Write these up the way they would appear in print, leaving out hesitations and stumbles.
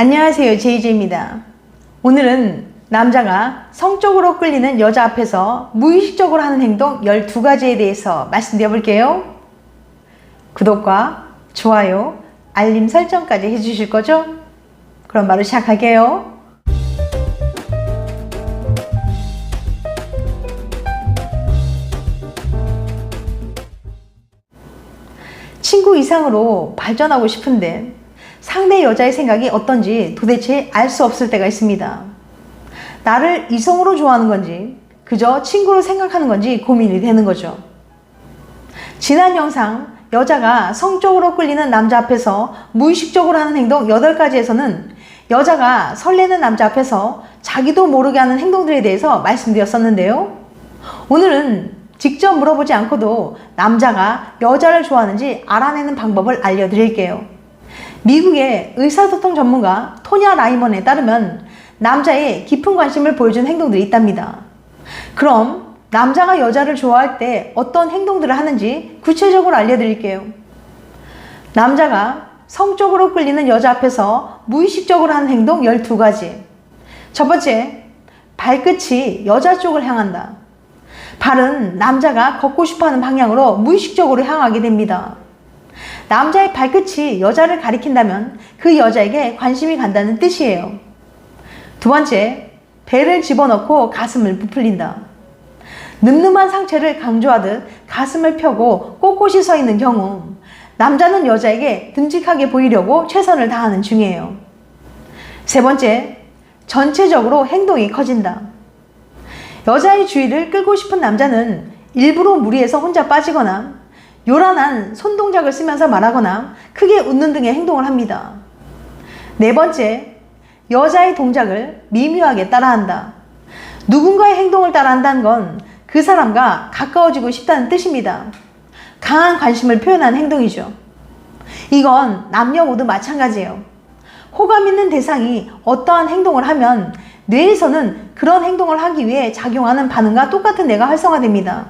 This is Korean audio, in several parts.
안녕하세요, 제이제입니다. 오늘은 남자가 성적으로 끌리는 여자 앞에서 무의식적으로 하는 행동 12가지에 대해서 말씀드려 볼게요. 구독과 좋아요, 알림 설정까지 해주실 거죠? 그럼 바로 시작할게요. 친구 이상으로 발전하고 싶은데 상대 여자의 생각이 어떤지 도대체 알 수 없을 때가 있습니다. 나를 이성으로 좋아하는 건지 그저 친구로 생각하는 건지 고민이 되는 거죠. 지난 영상 여자가 성적으로 끌리는 남자 앞에서 무의식적으로 하는 행동 8가지에서는 여자가 설레는 남자 앞에서 자기도 모르게 하는 행동들에 대해서 말씀드렸었는데요. 오늘은 직접 물어보지 않고도 남자가 여자를 좋아하는지 알아내는 방법을 알려드릴게요. 미국의 의사소통 전문가 토냐 라이먼에 따르면 남자의 깊은 관심을 보여주는 행동들이 있답니다. 그럼 남자가 여자를 좋아할 때 어떤 행동들을 하는지 구체적으로 알려드릴게요. 남자가 성적으로 끌리는 여자 앞에서 무의식적으로 하는 행동 12가지. 첫 번째, 발끝이 여자 쪽을 향한다. 발은 남자가 걷고 싶어하는 방향으로 무의식적으로 향하게 됩니다. 남자의 발끝이 여자를 가리킨다면 그 여자에게 관심이 간다는 뜻이에요. 두 번째, 배를 집어넣고 가슴을 부풀린다. 늠름한 상체를 강조하듯 가슴을 펴고 꼿꼿이 서 있는 경우 남자는 여자에게 듬직하게 보이려고 최선을 다하는 중이에요. 세 번째, 전체적으로 행동이 커진다. 여자의 주의를 끌고 싶은 남자는 일부러 무리해서 혼자 빠지거나 요란한 손동작을 쓰면서 말하거나 크게 웃는 등의 행동을 합니다. 네 번째, 여자의 동작을 미묘하게 따라한다. 누군가의 행동을 따라한다는 건 그 사람과 가까워지고 싶다는 뜻입니다. 강한 관심을 표현하는 행동이죠. 이건 남녀 모두 마찬가지예요. 호감 있는 대상이 어떠한 행동을 하면 뇌에서는 그런 행동을 하기 위해 작용하는 반응과 똑같은 뇌가 활성화됩니다.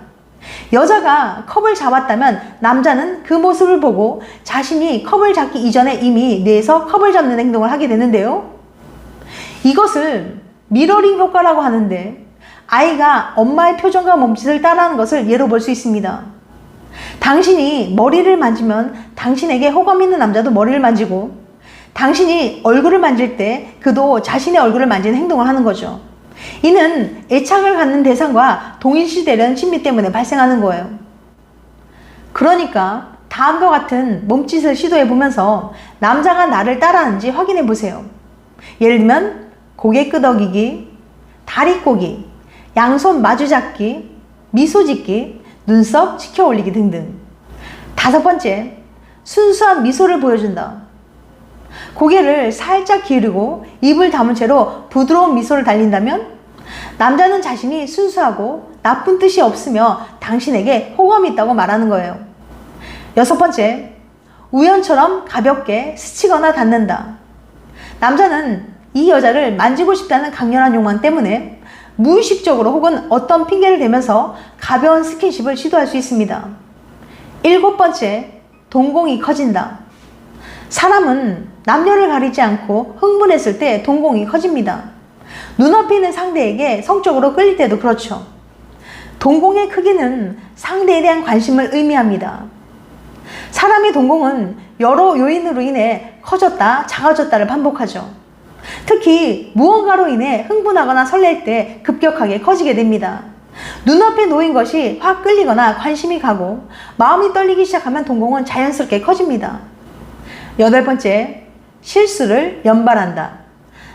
여자가 컵을 잡았다면 남자는 그 모습을 보고 자신이 컵을 잡기 이전에 이미 뇌에서 컵을 잡는 행동을 하게 되는데요. 이것을 미러링 효과라고 하는데 아이가 엄마의 표정과 몸짓을 따라하는 것을 예로 볼 수 있습니다. 당신이 머리를 만지면 당신에게 호감 있는 남자도 머리를 만지고 당신이 얼굴을 만질 때 그도 자신의 얼굴을 만지는 행동을 하는 거죠. 이는 애착을 갖는 대상과 동일시되려는 심리 때문에 발생하는 거예요. 그러니까 다음과 같은 몸짓을 시도해 보면서 남자가 나를 따라하는지 확인해 보세요. 예를 들면 고개 끄덕이기, 다리 꼬기, 양손 마주 잡기, 미소 짓기, 눈썹 치켜 올리기 등등. 다섯 번째, 순수한 미소를 보여준다. 고개를 살짝 기울이고 입을 다문 채로 부드러운 미소를 달린다면 남자는 자신이 순수하고 나쁜 뜻이 없으며 당신에게 호감이 있다고 말하는 거예요. 여섯 번째, 우연처럼 가볍게 스치거나 닿는다. 남자는 이 여자를 만지고 싶다는 강렬한 욕망 때문에 무의식적으로 혹은 어떤 핑계를 대면서 가벼운 스킨십을 시도할 수 있습니다. 일곱 번째, 동공이 커진다. 사람은 남녀를 가리지 않고 흥분했을 때 동공이 커집니다. 눈앞에 있는 상대에게 성적으로 끌릴 때도 그렇죠. 동공의 크기는 상대에 대한 관심을 의미합니다. 사람의 동공은 여러 요인으로 인해 커졌다 작아졌다를 반복하죠. 특히 무언가로 인해 흥분하거나 설렐 때 급격하게 커지게 됩니다. 눈앞에 놓인 것이 확 끌리거나 관심이 가고 마음이 떨리기 시작하면 동공은 자연스럽게 커집니다. 여덟 번째, 실수를 연발한다.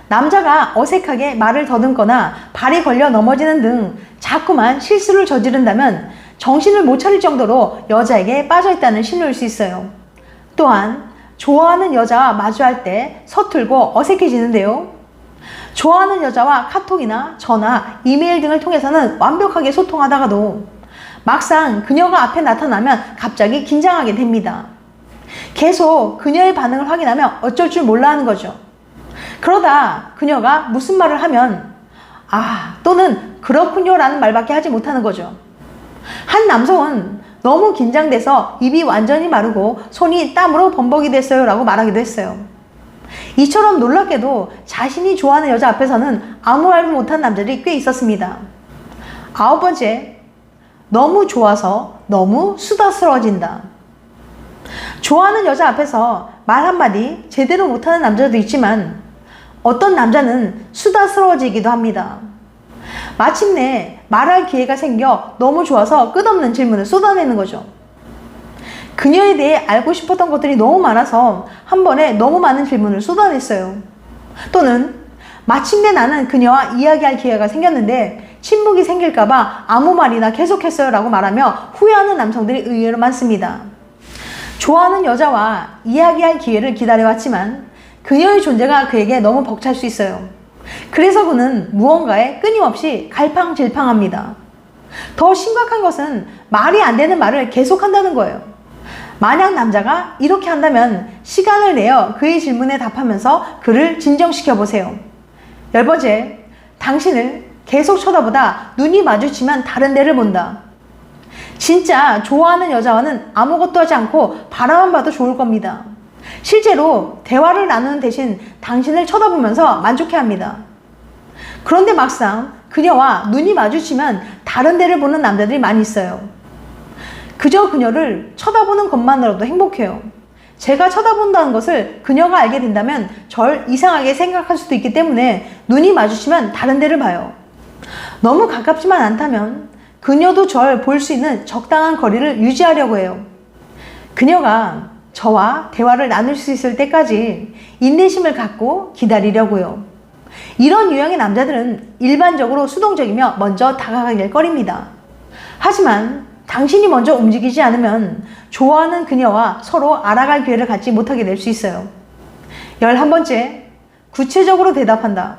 남자가 어색하게 말을 더듬거나 발이 걸려 넘어지는 등 자꾸만 실수를 저지른다면 정신을 못 차릴 정도로 여자에게 빠져있다는 신호일 수 있어요. 또한 좋아하는 여자와 마주할 때 서툴고 어색해지는데요. 좋아하는 여자와 카톡이나 전화, 이메일 등을 통해서는 완벽하게 소통하다가도 막상 그녀가 앞에 나타나면 갑자기 긴장하게 됩니다. 계속 그녀의 반응을 확인하면 어쩔 줄 몰라 하는 거죠. 그러다 그녀가 무슨 말을 하면 또는 그렇군요 라는 말밖에 하지 못하는 거죠. 한 남성은 너무 긴장돼서 입이 완전히 마르고 손이 땀으로 범벅이 됐어요 라고 말하기도 했어요. 이처럼 놀랍게도 자신이 좋아하는 여자 앞에서는 아무 말도 못한 남자들이 꽤 있었습니다. 9번째, 너무 좋아서 너무 수다스러워진다. 좋아하는 여자 앞에서 말 한마디 제대로 못하는 남자도 있지만 어떤 남자는 수다스러워지기도 합니다. 마침내 말할 기회가 생겨 너무 좋아서 끝없는 질문을 쏟아내는 거죠. 그녀에 대해 알고 싶었던 것들이 너무 많아서 한 번에 너무 많은 질문을 쏟아냈어요. 또는 마침내 나는 그녀와 이야기할 기회가 생겼는데 침묵이 생길까봐 아무 말이나 계속했어요 라고 말하며 후회하는 남성들이 의외로 많습니다. 좋아하는 여자와 이야기할 기회를 기다려왔지만 그녀의 존재가 그에게 너무 벅찰 수 있어요. 그래서 그는 무언가에 끊임없이 갈팡질팡합니다. 더 심각한 것은 말이 안 되는 말을 계속한다는 거예요. 만약 남자가 이렇게 한다면 시간을 내어 그의 질문에 답하면서 그를 진정시켜 보세요. 10번째, 당신을 계속 쳐다보다 눈이 마주치면 다른 데를 본다. 진짜 좋아하는 여자와는 아무것도 하지 않고 바라만 봐도 좋을 겁니다. 실제로 대화를 나누는 대신 당신을 쳐다보면서 만족해합니다. 그런데 막상 그녀와 눈이 마주치면 다른 데를 보는 남자들이 많이 있어요. 그저 그녀를 쳐다보는 것만으로도 행복해요. 제가 쳐다본다는 것을 그녀가 알게 된다면 절 이상하게 생각할 수도 있기 때문에 눈이 마주치면 다른 데를 봐요. 너무 가깝지만 않다면 그녀도 절 볼 수 있는 적당한 거리를 유지하려고 해요. 그녀가 저와 대화를 나눌 수 있을 때까지 인내심을 갖고 기다리려고요. 이런 유형의 남자들은 일반적으로 수동적이며 먼저 다가가길 꺼립니다. 하지만 당신이 먼저 움직이지 않으면 좋아하는 그녀와 서로 알아갈 기회를 갖지 못하게 될 수 있어요. 11번째, 구체적으로 대답한다.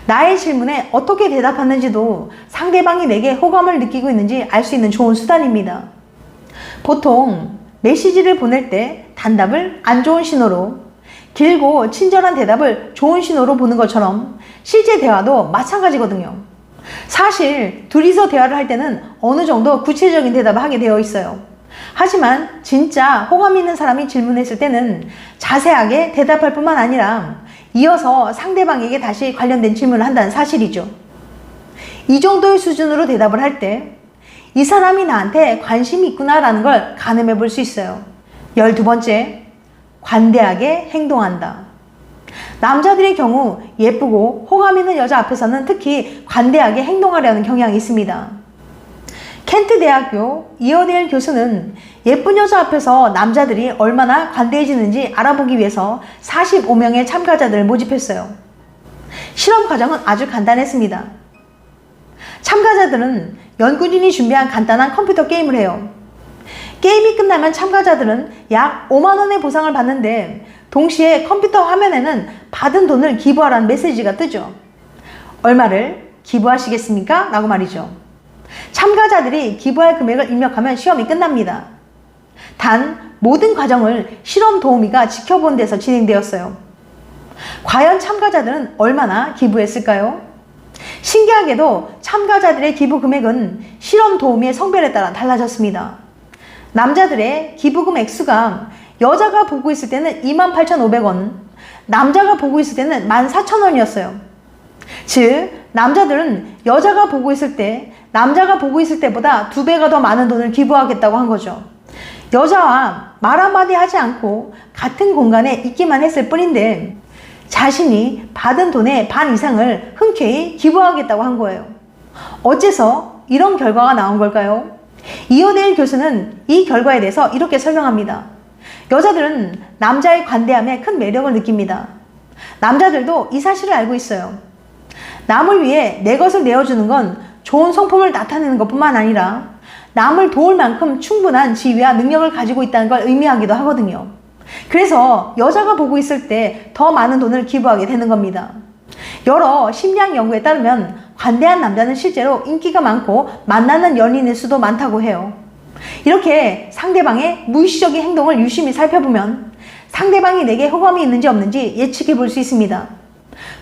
나의 질문에 어떻게 대답하는지도 상대방이 내게 호감을 느끼고 있는지 알 수 있는 좋은 수단입니다. 보통 메시지를 보낼 때 단답을 안 좋은 신호로, 길고 친절한 대답을 좋은 신호로 보는 것처럼 실제 대화도 마찬가지거든요. 사실 둘이서 대화를 할 때는 어느 정도 구체적인 대답을 하게 되어 있어요. 하지만 진짜 호감 있는 사람이 질문했을 때는 자세하게 대답할 뿐만 아니라 이어서 상대방에게 다시 관련된 질문을 한다는 사실이죠. 이 정도의 수준으로 대답을 할 때 이 사람이 나한테 관심이 있구나라는 걸 가늠해 볼 수 있어요. 12번째, 관대하게 행동한다. 남자들의 경우 예쁘고 호감 있는 여자 앞에서는 특히 관대하게 행동하려는 경향이 있습니다. 켄트 대학교 이어데일 교수는 예쁜 여자 앞에서 남자들이 얼마나 관대해지는지 알아보기 위해서 45명의 참가자들을 모집했어요. 실험 과정은 아주 간단했습니다. 참가자들은 연구진이 준비한 간단한 컴퓨터 게임을 해요. 게임이 끝나면 참가자들은 약 5만 원의 보상을 받는데 동시에 컴퓨터 화면에는 받은 돈을 기부하라는 메시지가 뜨죠. 얼마를 기부하시겠습니까? 라고 말이죠. 참가자들이 기부할 금액을 입력하면 시험이 끝납니다. 단 모든 과정을 실험 도우미가 지켜본 데서 진행되었어요. 과연 참가자들은 얼마나 기부했을까요? 신기하게도 참가자들의 기부 금액은 실험 도우미의 성별에 따라 달라졌습니다. 남자들의 기부금 액수가 여자가 보고 있을 때는 28,500원, 남자가 보고 있을 때는 14,000원이었어요. 즉, 남자들은 여자가 보고 있을 때, 남자가 보고 있을 때보다 2배가 더 많은 돈을 기부하겠다고 한 거죠. 여자와 말 한마디 하지 않고 같은 공간에 있기만 했을 뿐인데 자신이 받은 돈의 반 이상을 흔쾌히 기부하겠다고 한 거예요. 어째서 이런 결과가 나온 걸까요? 이어데일 교수는 이 결과에 대해서 이렇게 설명합니다. 여자들은 남자의 관대함에 큰 매력을 느낍니다. 남자들도 이 사실을 알고 있어요. 남을 위해 내 것을 내어주는 건 좋은 성품을 나타내는 것뿐만 아니라 남을 도울 만큼 충분한 지위와 능력을 가지고 있다는 걸 의미하기도 하거든요. 그래서 여자가 보고 있을 때 더 많은 돈을 기부하게 되는 겁니다. 여러 심리학 연구에 따르면 관대한 남자는 실제로 인기가 많고 만나는 연인의 수도 많다고 해요. 이렇게 상대방의 무의식적인 행동을 유심히 살펴보면 상대방이 내게 호감이 있는지 없는지 예측해 볼 수 있습니다.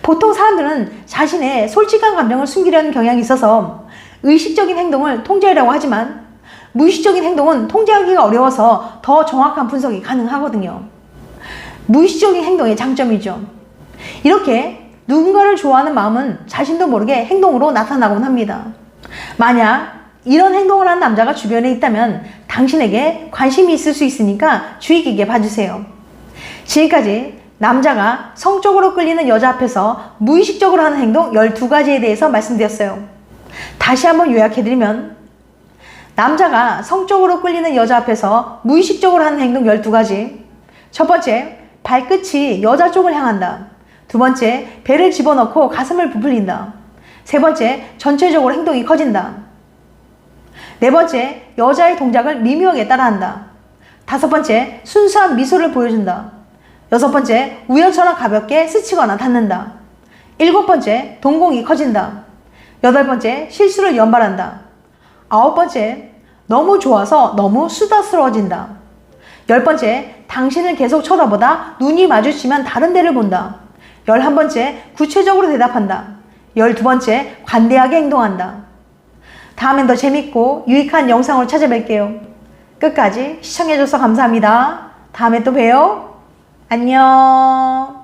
보통 사람들은 자신의 솔직한 감정을 숨기려는 경향이 있어서 의식적인 행동을 통제하려고 하지만 무의식적인 행동은 통제하기가 어려워서 더 정확한 분석이 가능하거든요. 무의식적인 행동의 장점이죠. 이렇게 누군가를 좋아하는 마음은 자신도 모르게 행동으로 나타나곤 합니다. 만약 이런 행동을 한 남자가 주변에 있다면 당신에게 관심이 있을 수 있으니까 주의 깊게 봐주세요. 지금까지 남자가 성적으로 끌리는 여자 앞에서 무의식적으로 하는 행동 12가지에 대해서 말씀드렸어요. 다시 한번 요약해드리면, 남자가 성적으로 끌리는 여자 앞에서 무의식적으로 하는 행동 12가지. 첫 번째, 발끝이 여자 쪽을 향한다. 두 번째, 배를 집어넣고 가슴을 부풀린다. 세 번째, 전체적으로 행동이 커진다. 네 번째, 여자의 동작을 미묘하게 따라한다. 다섯 번째, 순수한 미소를 보여준다. 여섯 번째, 우연처럼 가볍게 스치거나 닿는다. 일곱 번째, 동공이 커진다. 여덟 번째, 실수를 연발한다. 아홉 번째, 너무 좋아서 너무 수다스러워진다. 열 번째, 당신을 계속 쳐다보다 눈이 마주치면 다른 데를 본다. 11번째, 구체적으로 대답한다. 12번째, 관대하게 행동한다. 다음엔 더 재밌고 유익한 영상으로 찾아뵐게요. 끝까지 시청해줘서 감사합니다. 다음에 또 봬요. 안녕.